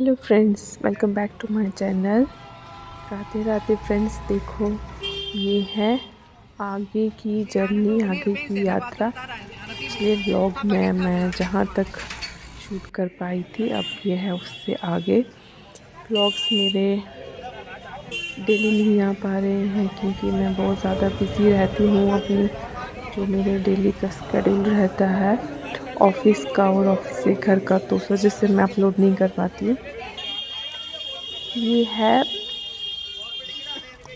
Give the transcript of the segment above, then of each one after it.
Hello friends, welcome back to my channel. Radhe Radhe friends. देखो, ये है आगे की जर्नी, आगे की यात्रा। पिछले व्लॉग में मैं जहाँ तक शूट कर पाई थी, अब ये है उससे आगे। व्लॉग्स मेरे डेली नहीं आ पा रहे हैं क्योंकि मैं बहुत ज़्यादा बिज़ी रहती हूँ। अपनी जो मेरे डेली का शेड्यूल रहता है ऑफिस का और ऑफिस से घर का, तो उस वजह से मैं अपलोड नहीं कर पाती हूँ। ये है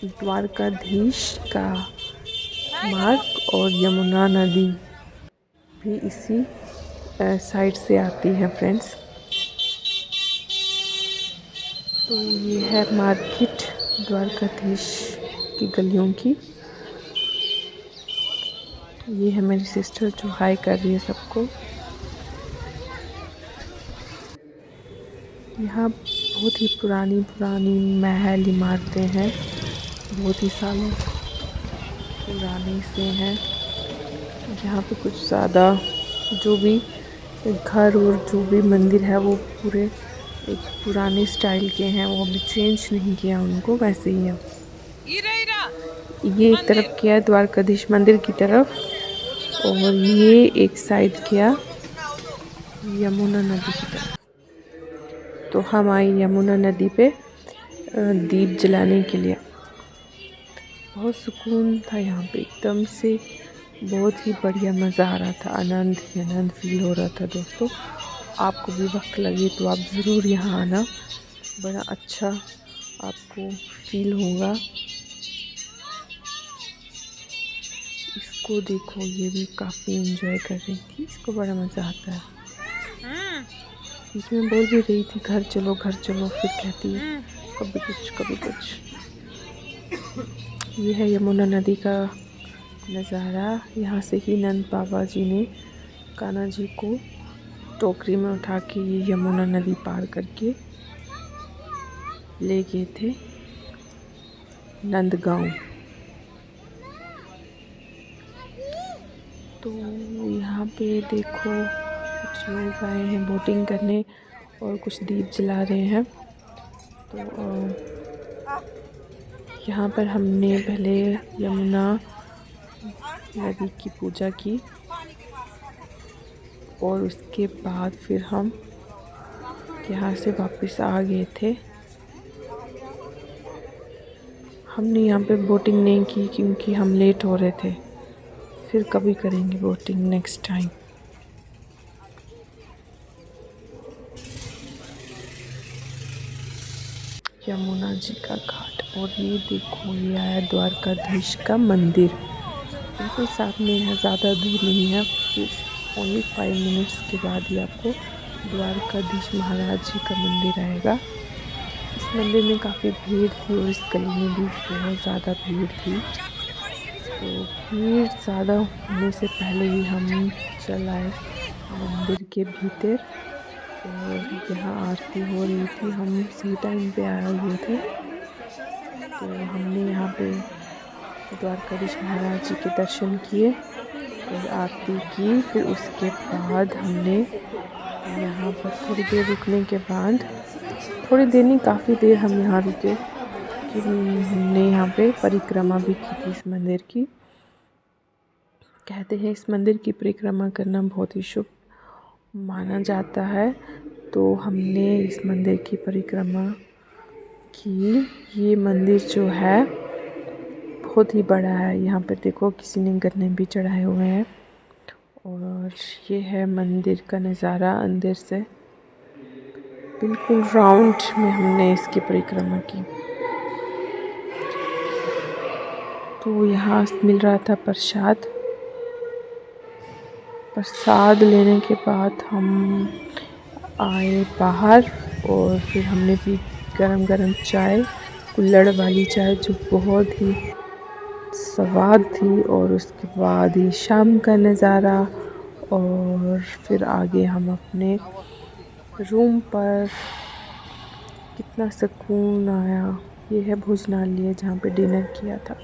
द्वारकाधीश का मार्ग और यमुना नदी भी इसी साइड से आती है फ्रेंड्स। तो ये है मार्केट द्वारकाधीश की गलियों की। ये है मेरी सिस्टर जो हाई कर रही है सबको। यहाँ बहुत ही पुरानी पुरानी महल इमारतें हैं, बहुत ही सालों पुराने से हैं। यहाँ पे कुछ ज़्यादा जो भी घर और जो भी मंदिर है वो पूरे एक पुराने स्टाइल के हैं, वो अभी चेंज नहीं किया उनको, वैसे ही है। ये एक तरफ किया द्वारकाधीश मंदिर की तरफ, और ये एक साइड किया यमुना नदी की तरफ। तो हम आए यमुना नदी पे दीप जलाने के लिए। बहुत सुकून था यहाँ पे, एकदम से बहुत ही बढ़िया मज़ा आ रहा था। आनंद ही आनंद फील हो रहा था दोस्तों। आपको भी वक्त लगे तो आप ज़रूर यहाँ आना, बड़ा अच्छा आपको फील होगा। इसको देखो, ये भी काफ़ी एंजॉय कर रही थी, इसको बड़ा मज़ा आता है। बीच में बोल भी रही थी घर चलो घर चलो, फिर कहती है कभी कुछ कभी कुछ। ये है यमुना नदी का नज़ारा। यहाँ से ही नंद बाबा जी ने कान्हा जी को टोकरी में उठा के ये यमुना नदी पार करके ले गए थे नंदगांव। तो यहाँ पे देखो, कुछ लोग आए हैं बोटिंग करने और कुछ दीप जला रहे हैं। तो यहाँ पर हमने पहले यमुना नदी की पूजा की और उसके बाद फिर हम यहाँ से वापस आ गए थे। हमने यहाँ पे बोटिंग नहीं की क्योंकि हम लेट हो रहे थे। फिर कभी करेंगे boating next time. Yamuna ji का घाट, और ये देखो, ये आया द्वारकाधीश का मंदिर, बिल्कुल सामने है, ज़्यादा दूर नहीं है। ओनली 5 मिनट्स के बाद ही आपको द्वारकाधीश महाराज जी का मंदिर आएगा। इस मंदिर में काफ़ी भीड़ थी और इस गली में भी बहुत ज़्यादा भीड़ थी। तो भीड़ ज़्यादा होने से पहले ही हम चल आए मंदिर के भीतर, और यहाँ आरती हो रही थी। हम सी टाइम पे आए हुए थे, तो हमने यहाँ पे द्वारकाधीश महाराज जी के दर्शन किए और आरती की। फिर उसके बाद हमने यहाँ पर थोड़ी देर रुकने के बाद, थोड़ी देर नहीं काफ़ी देर हम यहाँ रुके कि हमने यहाँ पे परिक्रमा भी की थी इस मंदिर की। कहते हैं इस मंदिर की परिक्रमा करना बहुत ही शुभ माना जाता है, तो हमने इस मंदिर की परिक्रमा की। ये मंदिर जो है बहुत ही बड़ा है। यहाँ पर देखो, किसी ने गन्ने भी चढ़ाए हुए हैं। और ये है मंदिर का नज़ारा अंदर से, बिल्कुल राउंड में हमने इसकी परिक्रमा की। तो यहाँ मिल रहा था प्रसाद। प्रसाद लेने के बाद हम आए बाहर और फिर हमने पी गरम गरम चाय, कुल्हड़ वाली चाय, जो बहुत ही स्वाद थी। और उसके बाद ही शाम का नज़ारा, और फिर आगे हम अपने रूम पर। कितना सुकून आया। ये है भोजनालय जहाँ पे डिनर किया था।